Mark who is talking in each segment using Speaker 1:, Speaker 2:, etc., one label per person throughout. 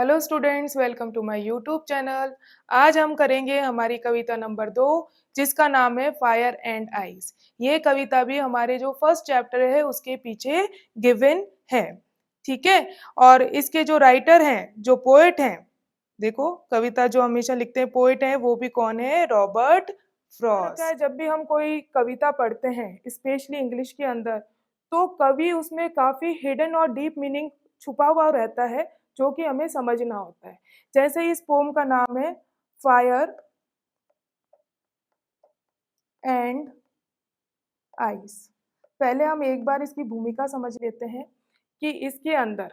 Speaker 1: Hello students, welcome to my YouTube channel. आज हम करेंगे हमारी कविता नंबर 2, जिसका नाम है फायर एंड आइस। ये कविता भी हमारे जो फर्स्ट चैप्टर है उसके पीछे गिवन है, ठीक है। और इसके जो राइटर हैं, जो पोएट हैं, देखो कविता जो हमेशा लिखते हैं पोएट हैं, वो भी कौन है? Robert Frost. जब भी हम कोई कविता पढ़ते हैं, स्पेशली इंग्लिश के अंदर, तो कवि उसमें काफी हिडन और डीप मीनिंग छुपा हुआ रहता है जो कि हमें समझना होता है। जैसे इस पोम का नाम है फायर एंड आइस। पहले हम एक बार इसकी भूमिका समझ लेते हैं कि इसके अंदर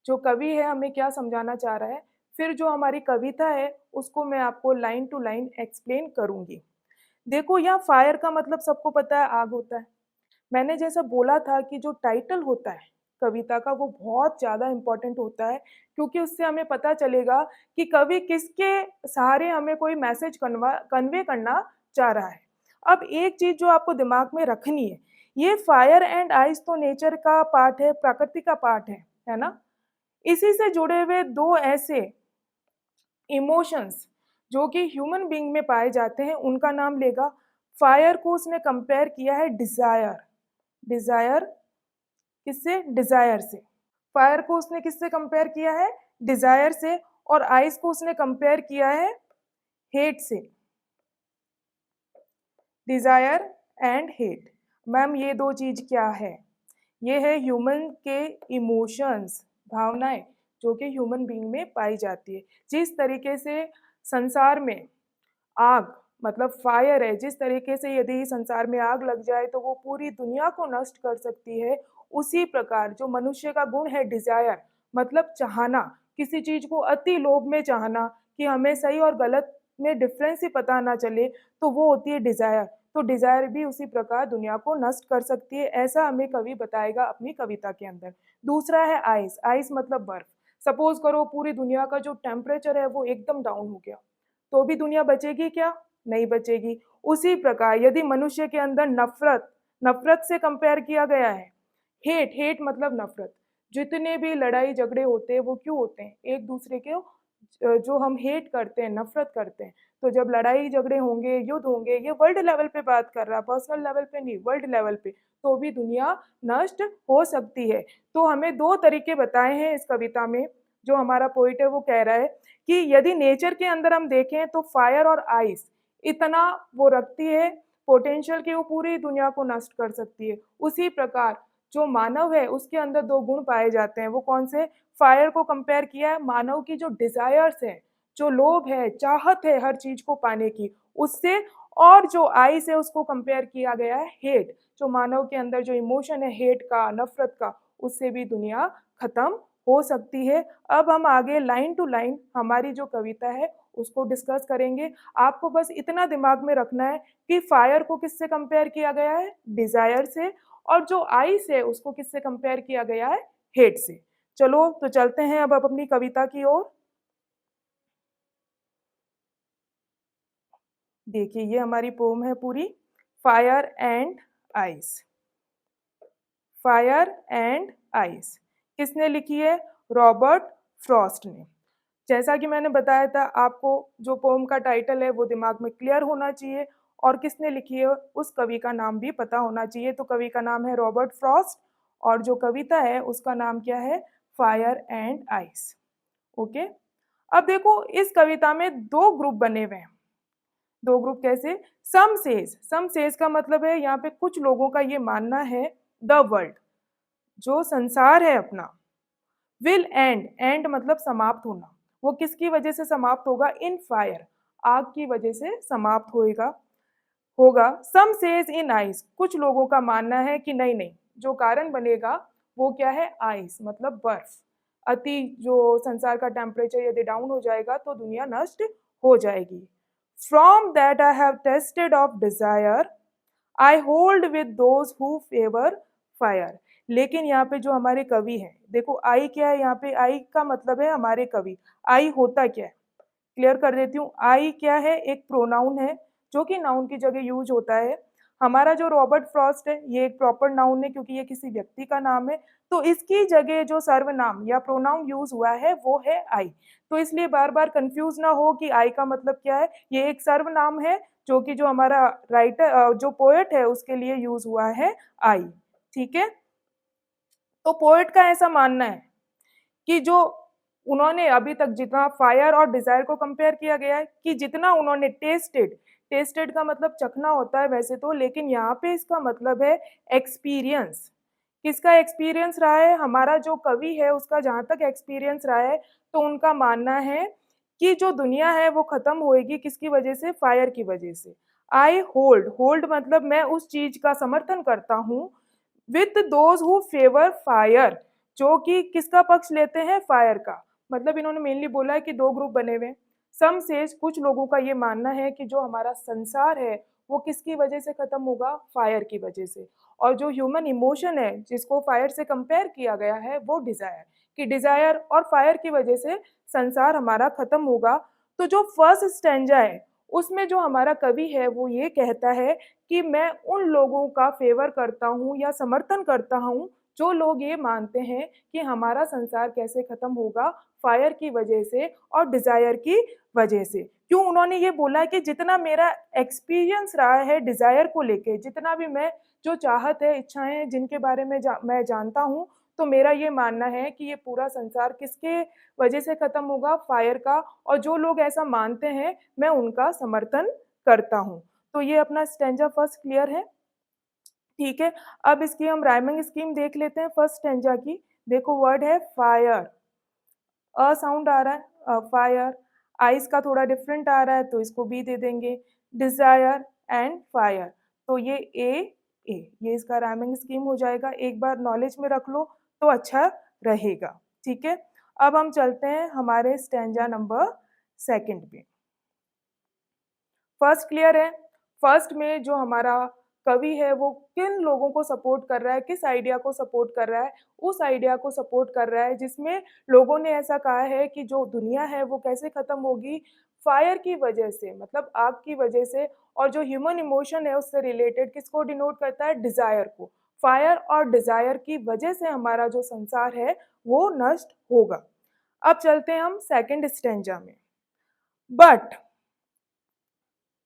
Speaker 1: जो कवि है हमें क्या समझाना चाह रहा है। फिर जो हमारी कविता है उसको मैं आपको लाइन टू लाइन एक्सप्लेन करूंगी। देखो, यहाँ फायर का मतलब सबको पता है, आग होता है। मैंने जैसा बोला था कि जो टाइटल होता है कविता का वो बहुत ज़्यादा इम्पोर्टेंट होता है, क्योंकि उससे हमें पता चलेगा कि कवि किसके सहारे हमें कोई मैसेज कन्वे करना चाह रहा है। अब एक चीज़ जो आपको दिमाग में रखनी है, ये फायर एंड आइस तो नेचर का पार्ट है, प्रकृति का पार्ट है ना। इसी से जुड़े हुए दो ऐसे इमोशंस जो कि ह्यूमन बीइंग में पाए जाते हैं, उनका नाम लेगा। फायर को उसने कंपेयर किया है डिजायर। डिजायर किससे? डिजायर से। फायर को उसने किससे कंपेयर किया है? डिजायर से। और आइस को उसने कंपेयर किया है हेट से। Desire and hate. मैम, ये दो चीज क्या है? ये है ह्यूमन के इमोशंस, भावनाएं, जो कि ह्यूमन बीइंग में पाई जाती है। जिस तरीके से संसार में आग मतलब फायर है, जिस तरीके से यदि संसार में आग लग जाए तो वो पूरी दुनिया को नष्ट कर सकती है, उसी प्रकार जो मनुष्य का गुण है डिजायर, मतलब चाहना, किसी चीज को अति लोभ में चाहना कि हमें सही और गलत में डिफरेंस ही पता ना चले, तो वो होती है डिजायर। तो डिजायर भी उसी प्रकार दुनिया को नष्ट कर सकती है, ऐसा हमें कवि बताएगा अपनी कविता के अंदर। दूसरा है आइस। आइस मतलब बर्फ। सपोज करो पूरी दुनिया का जो टेम्परेचर है वो एकदम डाउन हो गया, तो भी दुनिया बचेगी क्या? नहीं बचेगी। उसी प्रकार यदि मनुष्य के अंदर नफरत, नफरत से कंपेयर किया गया है। हेट, हेट मतलब नफरत। जितने भी लड़ाई झगड़े होते हैं वो क्यों होते हैं? एक दूसरे के जो हम हेट करते हैं, नफरत करते हैं। तो जब लड़ाई झगड़े होंगे, युद्ध होंगे, ये वर्ल्ड लेवल पे बात कर रहा, पर्सनल लेवल पे नहीं, वर्ल्ड लेवल पे, तो भी दुनिया नष्ट हो सकती है। तो हमें दो तरीके बताए हैं इस कविता में। जो हमारा पोइट है वो कह रहा है कि यदि नेचर के अंदर हम देखें तो फायर और आइस इतना वो रखती है पोटेंशियल कि वो पूरी दुनिया को नष्ट कर सकती है। उसी प्रकार जो मानव है उसके अंदर दो गुण पाए जाते हैं। वो कौन से? फायर को कंपेयर किया है मानव की जो डिजायर्स है, जो लोभ है, चाहत है हर चीज को पाने की, उससे। और जो आइस है उसको कंपेयर किया गया है हेट, जो मानव के अंदर जो इमोशन है हेट का, नफरत का, उससे भी दुनिया खत्म हो सकती है। अब हम आगे लाइन टू लाइन हमारी जो कविता है उसको डिस्कस करेंगे। आपको बस इतना दिमाग में रखना है कि फायर को किससे कंपेयर किया गया है? डिजायर से। और जो आइस है उसको किससे कंपेयर किया गया है? हेट से। चलो तो चलते हैं अब अपनी कविता की ओर। देखिए, ये हमारी पोम है पूरी, fire and ice. Fire and ice किसने लिखी है? रॉबर्ट फ्रॉस्ट ने। जैसा कि मैंने बताया था आपको, जो पोम का टाइटल है वो दिमाग में क्लियर होना चाहिए, और किसने लिखी है उस कवि का नाम भी पता होना चाहिए। तो कवि का नाम है रॉबर्ट फ्रॉस्ट, और जो कविता है उसका नाम क्या है? Fire and ice. ओके। अब देखो, इस कविता में दो ग्रुप बने हुए हैं। दो ग्रुप कैसे? सम सेज का मतलब है यहाँ पे कुछ लोगों का ये मानना है द वर्ल्ड, जो संसार है अपना, विल एंड, एंड मतलब समाप्त होना। वो किसकी वजह से समाप्त होगा? इन फायर, आग की वजह से समाप्त होगा। सम सेज इन आइस, कुछ लोगों का मानना है कि नहीं नहीं, जो कारण बनेगा वो क्या है? आइस मतलब बर्फ। अति जो संसार का टेम्परेचर यदि डाउन हो जाएगा तो दुनिया नष्ट हो जाएगी। From that I have tested of desire, I hold with those who favour fire. लेकिन यहाँ पे जो हमारे कवि हैं, देखो आई क्या है यहाँ पे? आई का मतलब है हमारे कवि। आई होता क्या है? क्लियर कर देती हूँ। आई क्या है? एक प्रोनाउन है जो कि नाउन की जगह यूज होता है। हमारा जो रॉबर्ट फ्रॉस्ट है ये एक प्रॉपर नाउन है क्योंकि ये किसी व्यक्ति का नाम है, तो इसकी जगह जो सर्वनाम या प्रोनाउन यूज हुआ है वो है आई। तो इसलिए बार बार कंफ्यूज ना हो कि आई का मतलब क्या है। ये एक सर्वनाम है जो कि जो हमारा राइटर जो पोएट है उसके लिए यूज हुआ है आई। ठीक है, तो पोएट का ऐसा मानना है कि जो उन्होंने अभी तक जितना फायर और डिजायर को कंपेयर किया गया है कि जितना उन्होंने टेस्टेड, टेस्टेड का मतलब चखना होता है वैसे तो, लेकिन यहाँ पे इसका मतलब है एक्सपीरियंस। किसका एक्सपीरियंस रहा है? हमारा जो कवि है उसका जहाँ तक एक्सपीरियंस रहा है, तो उनका मानना है कि जो दुनिया है वो खत्म होएगी किसकी वजह से? फायर की वजह से। आई होल्ड, होल्ड मतलब मैं उस चीज का समर्थन करता हूँ with those who favour fire, जो कि किसका पक्ष लेते हैं? फायर का। मतलब इन्होंने मेनली बोला है कि दो ग्रुप बने हुए। सम सेज, कुछ लोगों का ये मानना है कि जो हमारा संसार है वो किसकी वजह से खत्म होगा? फायर की वजह से। और जो ह्यूमन इमोशन है जिसको फायर से कंपेयर किया गया है वो डिजायर, कि डिजायर और फायर की वजह से संसार हमारा खत्म होगा। तो जो फर्स्ट स्टैंजा है उसमें जो हमारा कवि है वो ये कहता है कि मैं उन लोगों का फेवर करता हूँ या समर्थन करता हूँ जो लोग ये मानते हैं कि हमारा संसार कैसे खत्म होगा? फायर की वजह से और डिजायर की वजह से। क्यों उन्होंने ये बोला कि जितना मेरा एक्सपीरियंस रहा है डिजायर को लेके, जितना भी मैं जो चाहत है, इच्छाएं हैं जिनके बारे में मैं जानता हूँ, तो मेरा ये मानना है कि ये पूरा संसार किसके वजह से खत्म होगा? फायर का। और जो लोग ऐसा मानते हैं मैं उनका समर्थन करता हूँ। तो ये अपना स्टैंजा फर्स्ट क्लियर है। ठीक है, अब इसकी हम राइमिंग स्कीम देख लेते हैं फर्स्ट स्टैंजा की। देखो वर्ड है फायर, अ साउंड आ रहा है फायर। आइस का थोड़ा डिफरेंट आ रहा है तो इसको बी दे देंगे। डिजायर एंड फायर, तो ये ए, ये इसका राइमिंग स्कीम हो जाएगा। एक बार नॉलेज में रख लो तो अच्छा रहेगा। ठीक है, अब हम चलते हैं हमारे स्टैंजा नंबर सेकंड पे। फर्स्ट क्लियर है। फर्स्ट में जो हमारा कवि है वो किन लोगों को सपोर्ट कर रहा है, किस आइडिया को सपोर्ट कर रहा है? उस आइडिया को सपोर्ट कर रहा है जिसमें लोगों ने ऐसा कहा है कि जो दुनिया है वो कैसे खत्म होगी? फायर की वजह से, मतलब आग की वजह से। और जो ह्यूमन इमोशन है उससे रिलेटेड किसको डिनोट करता है? डिजायर को। फायर और डिजायर की वजह से हमारा जो संसार है वो नष्ट होगा। अब चलते हैं हम सेकंड स्टेंजा में। बट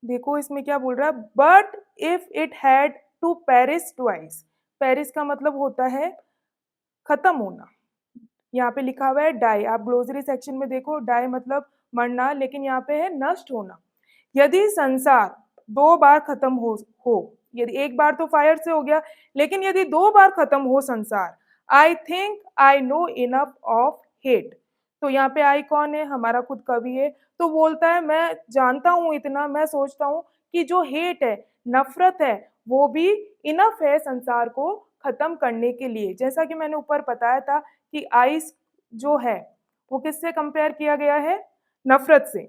Speaker 1: देखो इसमें क्या बोल रहा है? But if it had to Paris twice. Paris का मतलब होता है खत्म होना। यहाँ पे लिखा हुआ है डाई, आप ग्लोसरी सेक्शन में देखो, डाई मतलब मरना, लेकिन यहाँ पे है नष्ट होना। यदि संसार दो बार खत्म हो, यदि एक बार तो फायर से हो गया, लेकिन यदि दो बार खत्म हो संसार, I think I know enough of hate. तो यहाँ पे आई कौन है? हमारा खुद कवि है। तो बोलता है मैं जानता हूँ इतना, मैं सोचता हूँ कि जो हेट है, नफरत है, वो भी इनफ है संसार को खत्म करने के लिए। जैसा कि मैंने ऊपर बताया था कि आइस जो है वो किससे कंपेयर किया गया है? नफरत से,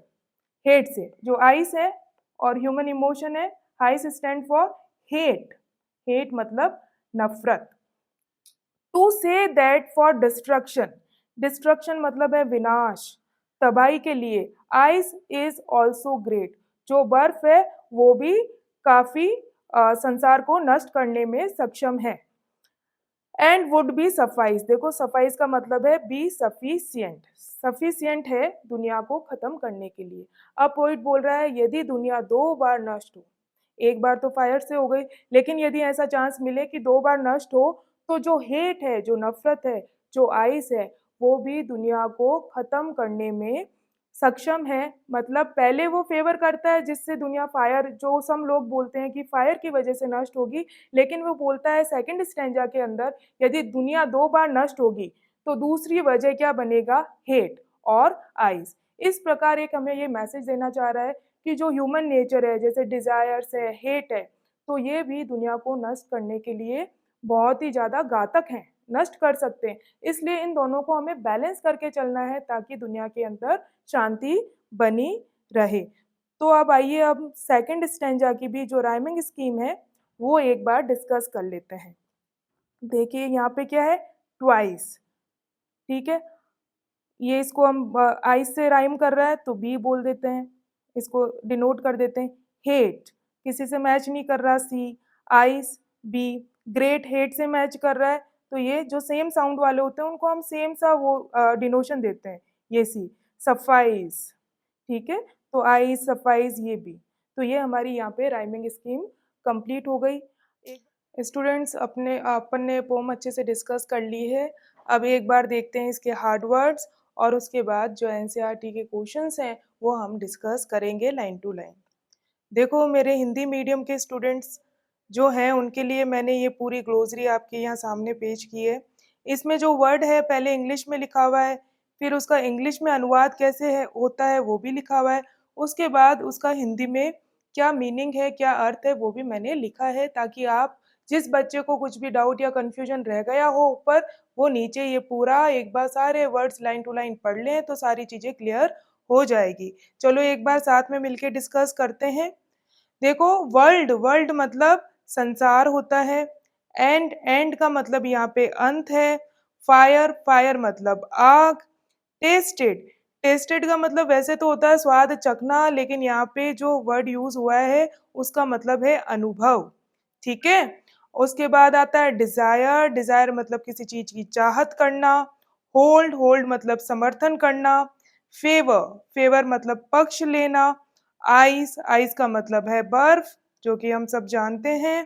Speaker 1: हेट से। जो आइस है और ह्यूमन इमोशन है, ice stand for hate, hate मतलब नफरत। To say that for destruction, destruction मतलब है विनाश, तबाही के लिए। आइस इज ऑल्सो ग्रेट, जो बर्फ है वो भी काफी संसार को नष्ट करने में सक्षम है। एंड वुड बी सफाइस, देखो सफाइस का मतलब है बी सफिशियंट, सफिशियंट है दुनिया को खत्म करने के लिए। अब पोइट बोल रहा है यदि दुनिया दो बार नष्ट हो, एक बार तो फायर से हो गई, लेकिन यदि ऐसा चांस मिले कि दो बार नष्ट हो, तो जो हेट है, जो नफरत है, जो आइस है, वो भी दुनिया को खत्म करने में सक्षम है। मतलब पहले वो फेवर करता है जिससे दुनिया फायर, जो सम लोग बोलते हैं कि फायर की वजह से नष्ट होगी, लेकिन वो बोलता है सेकंड स्टैंजा के अंदर यदि दुनिया दो बार नष्ट होगी तो दूसरी वजह क्या बनेगा? हेट और आइस। इस प्रकार एक हमें ये मैसेज देना चाह रहा है कि जो ह्यूमन नेचर है, जैसे डिजायर्स है, हेट है, तो ये भी दुनिया को नष्ट करने के लिए बहुत ही ज्यादा घातक हैं, नष्ट कर सकते हैं। इसलिए इन दोनों को हमें बैलेंस करके चलना है ताकि दुनिया के अंदर शांति बनी रहे। तो अब आइए अब सेकंड स्टैंजा की भी जो राइमिंग स्कीम है वो एक बार डिस्कस कर लेते हैं। देखिए यहाँ पे क्या है? ट्वाइस। ठीक है, ये इसको हम आइस से राइम कर रहा है तो बी बोल देते हैं, इसको डिनोट कर देते हैं। हेट किसी से मैच नहीं कर रहा, C. Ice, B. Great hate से मैच कर रहा है, तो ये जो सेम साउंड वाले होते हैं उनको हम सेम सा वो डिनोशन देते हैं, ये सी। सफाइस, ठीक है, तो आई सफाइस ये बी। तो ये हमारी यहाँ पे राइमिंग स्कीम कंप्लीट हो गई। स्टूडेंट्स अपन ने पोम अच्छे से डिस्कस कर ली है। अब एक बार देखते हैं इसके हार्ड वर्ड्स, और उसके बाद जो एनसीईआरटी के क्वेश्चंस हैं वो हम डिस्कस करेंगे लाइन टू लाइन। देखो मेरे हिंदी मीडियम के स्टूडेंट्स जो हैं उनके लिए मैंने ये पूरी ग्लोसरी आपके यहाँ सामने पेश की है। इसमें जो वर्ड है पहले इंग्लिश में लिखा हुआ है, फिर उसका इंग्लिश में अनुवाद कैसे है होता है वो भी लिखा हुआ है, उसके बाद उसका हिंदी में क्या मीनिंग है, क्या अर्थ है, वो भी मैंने लिखा है, ताकि आप जिस बच्चे को कुछ भी डाउट या कंफ्यूजन रह गया हो ऊपर, वो नीचे ये पूरा एक बार सारे वर्ड्स लाइन टू लाइन पढ़ लें तो सारी चीज़ें क्लियर हो जाएगी। चलो एक बार साथ में मिलके डिस्कस करते हैं। देखो वर्ल्ड, वर्ल्ड मतलब संसार होता है। एंड, एंड का मतलब यहाँ पे अंत है। फायर, फायर मतलब आग। टेस्टेड, टेस्टेड का मतलब वैसे तो होता है स्वाद चखना, लेकिन यहाँ पे जो वर्ड यूज हुआ है उसका मतलब है अनुभव, ठीक है। उसके बाद आता है डिजायर, डिजायर मतलब किसी चीज की चाहत करना। होल्ड, होल्ड मतलब समर्थन करना। फेवर, फेवर मतलब पक्ष लेना। आइस, आइस का मतलब है बर्फ, जो कि हम सब जानते हैं।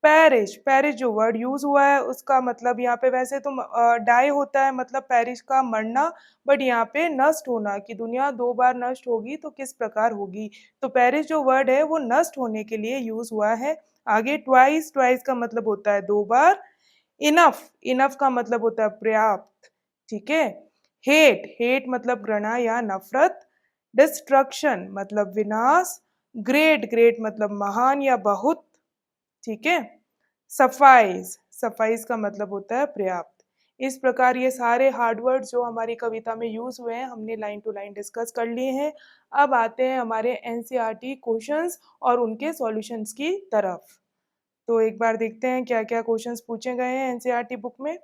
Speaker 1: पेरिश, पेरिश जो वर्ड यूज हुआ है उसका मतलब यहाँ पे वैसे तो डाई होता है, मतलब पेरिश का मरना, बट यहाँ पे नष्ट होना, कि दुनिया दो बार नष्ट होगी तो किस प्रकार होगी, तो पेरिश जो वर्ड है वो नष्ट होने के लिए यूज हुआ है। आगे ट्वाइस, ट्वाइस का मतलब होता है दो बार। इनफ, इनफ का मतलब होता है पर्याप्त, ठीक है। हेट, हेट मतलब घृणा या नफरत। डिस्ट्रक्शन मतलब विनाश। ग्रेट, ग्रेट मतलब महान या बहुत, ठीक है। सफाइस, सफाइस का मतलब होता है पर्याप्त। इस प्रकार ये सारे हार्ड वर्ड जो हमारी कविता में यूज हुए हैं हमने लाइन टू लाइन डिस्कस कर लिए हैं। अब आते हैं हमारे एनसीईआरटी क्वेश्चंस और उनके सॉल्यूशंस की तरफ। तो एक बार देखते हैं क्या क्या क्वेश्चंस पूछे गए हैं एनसीईआरटी बुक में।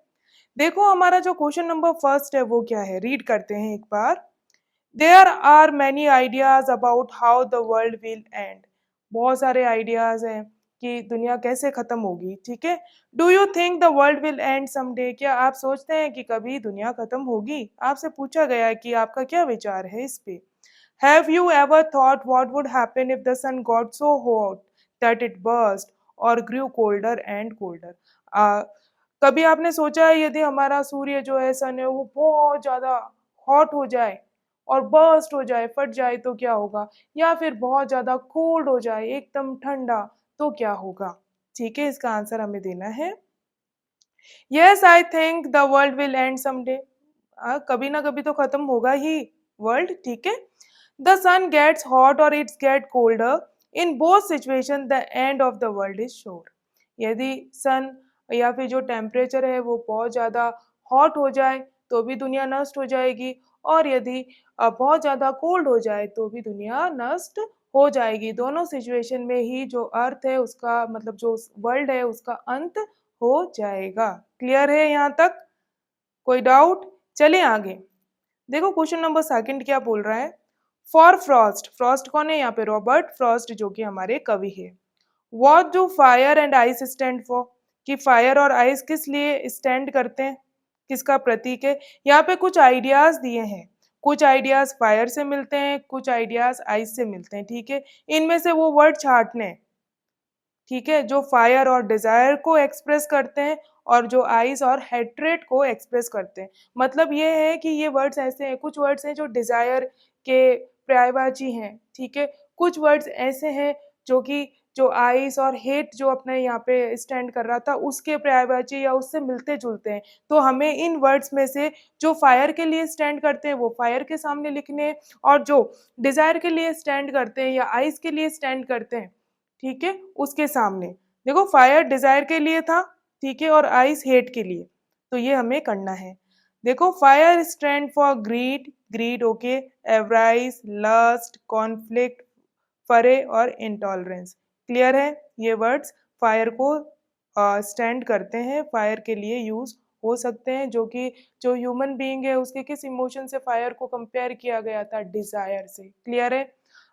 Speaker 1: देखो हमारा जो क्वेश्चन नंबर फर्स्ट है वो क्या है, रीड करते हैं एक बार। There are many ideas about how the world will end. बहुत सारे आइडियाज हैं कि दुनिया कैसे खत्म होगी, ठीक है। Do you think the world will and someday, क्या आप सोचते हैं कि कभी दुनिया खत्म होगी, आपसे पूछा गया है कि आपका क्या विचार है इस पे। Have you ever thought what would happen if the sun got so hot that it burst और ग्रू कोल्डर एंड कोल्डर। कभी आपने सोचा है यदि हमारा सूर्य जो है सन है वो बहुत ज्यादा हॉट हो जाए और बर्स्ट हो जाए, फट जाए तो क्या होगा, या फिर बहुत ज्यादा कोल्ड हो जाए एकदम ठंडा तो क्या होगा, ठीक है। इसका आंसर हमें देना है। Yes I think the world will and someday, कभी ना कभी तो खत्म होगा ही वर्ल्ड, ठीक है। द सन गेट्स हॉट और it's get colder, in both situation the end of the world is sure. यदि सन या फिर जो टेम्परेचर है वो बहुत ज़्यादा हॉट हो जाए तो भी दुनिया नष्ट हो जाएगी, और यदि बहुत ज़्यादा कोल्ड हो जाए तो भी दुनिया नष्ट हो जाएगी। दोनों सिचुएशन में ही जो अर्थ है उसका मतलब जो वर्ल्ड है उसका अंत हो जाएगा। क्लियर है यहाँ तक, कोई डाउट? चलिए आगे। देखो क्वेश्चन नंबर सेकंड क्या बोल रहा है। फॉर फ्रॉस्ट, फ्रॉस्ट कौन है यहाँ पे, रॉबर्ट फ्रॉस्ट जो कि हमारे कवि है। What do fire and ice stand for, कि फायर और आइस किस लिए स्टैंड करते हैं, किसका प्रतीक है। यहाँ पे कुछ आइडियाज दिए हैं, कुछ आइडियाज फायर से मिलते हैं, कुछ आइडियाज आइस से मिलते हैं, ठीक है। इनमें से वो वर्ड छांटने हैं, ठीक है, जो फायर और डिजायर को एक्सप्रेस करते हैं और जो आइस और हेट्रेट को एक्सप्रेस करते हैं। मतलब ये है कि ये वर्ड्स ऐसे हैं, कुछ वर्ड्स हैं जो डिजायर के पर्यायवाची हैं, ठीक है। कुछ वर्ड्स ऐसे हैं जो कि जो आइस और हेट जो अपने यहाँ पे स्टैंड कर रहा था उसके पर्यायवाची या उससे मिलते जुलते हैं। तो हमें इन वर्ड्स में से जो फायर के लिए स्टैंड करते हैं वो फायर के सामने लिखने हैं, और जो डिजायर के लिए स्टैंड करते हैं या आइस के लिए स्टैंड करते हैं, ठीक है, उसके सामने। देखो फायर डिजायर के लिए था, ठीक है, और आइस हेट के लिए, तो ये हमें करना है। देखो fire stand for greed, greed okay, avarice, lust, conflict, fear और इंटॉलरेंस। क्लियर है, ये वर्ड्स फायर को स्टैंड करते हैं, फायर के लिए यूज हो सकते हैं, जो कि जो ह्यूमन बीइंग है उसके किस इमोशन से फायर को कंपेयर किया गया था, डिजायर से। क्लियर है।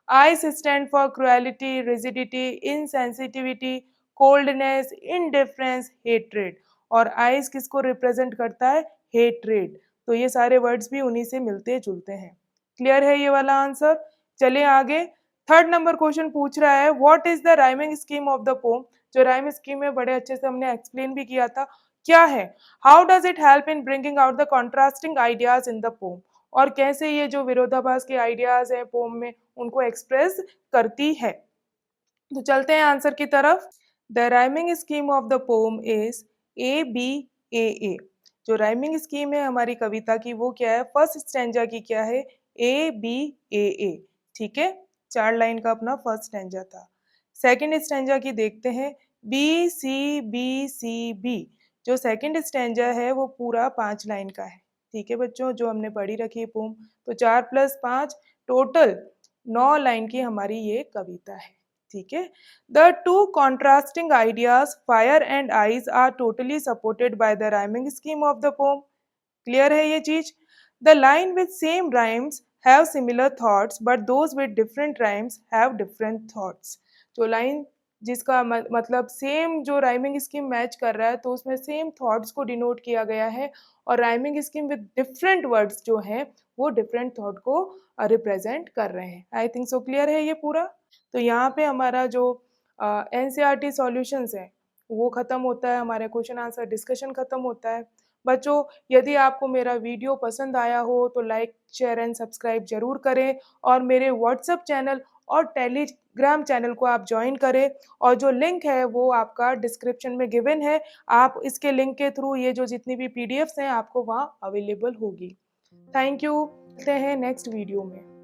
Speaker 1: Ice stand for cruelty, rigidity, insensitivity, coldness, indifference, hatred. और आइज किसको रिप्रेजेंट करता है? हेट्रेड। तो ये सारे वर्ड्स भी उन्हीं से मिलते जुलते हैं। क्लियर है ये वाला आंसर? चलिए आगे। थर्ड नंबर क्वेश्चन पूछ रहा है what is the rhyming scheme of the pome. जो राइम स्कीम है बड़े अच्छे से हमने एक्सप्लेन भी किया था, क्या है? How does it help in bringing out the contrasting ideas in the pome. और कैसे ये जो विरोधाभास के आइडियाज हैं पोम में उनको एक्सप्रेस करती है। तो चलते हैं आंसर की तरफ। The rhyming scheme of the poem is A B A A. जो राइमिंग स्कीम है हमारी कविता की वो क्या है? फर्स्ट स्टैंजा की क्या है? ए बी ए। ठीक है, 4 लाइन का अपना फर्स्ट स्टैंजा था। सेकंड स्टैंजा की देखते हैं, बी सी बी। जो सेकंड स्टैंजा है वो पूरा 5 लाइन का है। ठीक है बच्चों, जो हमने पढ़ी रखी है पोम, तो 4 + 5 टोटल 9 लाइन की हमारी ये कविता है। ठीक है। The two contrasting ideas fire and ice are totally supported by the rhyming scheme of the poem. Clear है ये चीज? The line with same rhymes have similar thoughts but those with different rhymes have different thoughts. जो line जिसका मतलब same जो rhyming scheme match कर रहा है तो उसमें सेम थॉट्स को डिनोट किया गया है, और rhyming scheme with different words जो हैं वो डिफरेंट थॉट को रिप्रेजेंट कर रहे हैं। आई थिंक सो क्लियर है ये पूरा। तो यहाँ पे हमारा जो एनसीईआरटी सॉल्यूशंस है वो ख़त्म होता है, हमारे क्वेश्चन आंसर डिस्कशन ख़त्म होता है। बच्चों, यदि आपको मेरा वीडियो पसंद आया हो तो लाइक शेयर एंड सब्सक्राइब जरूर करें, और मेरे व्हाट्सएप चैनल और टेलीग्राम चैनल को आप ज्वाइन करें, और जो लिंक है वो आपका डिस्क्रिप्शन में गिवन है। आप इसके लिंक के थ्रू ये जो जितनी भी पीडीएफ्स हैं आपको वहाँ अवेलेबल होगी। Thank you. मिलते हैं नेक्स्ट वीडियो में।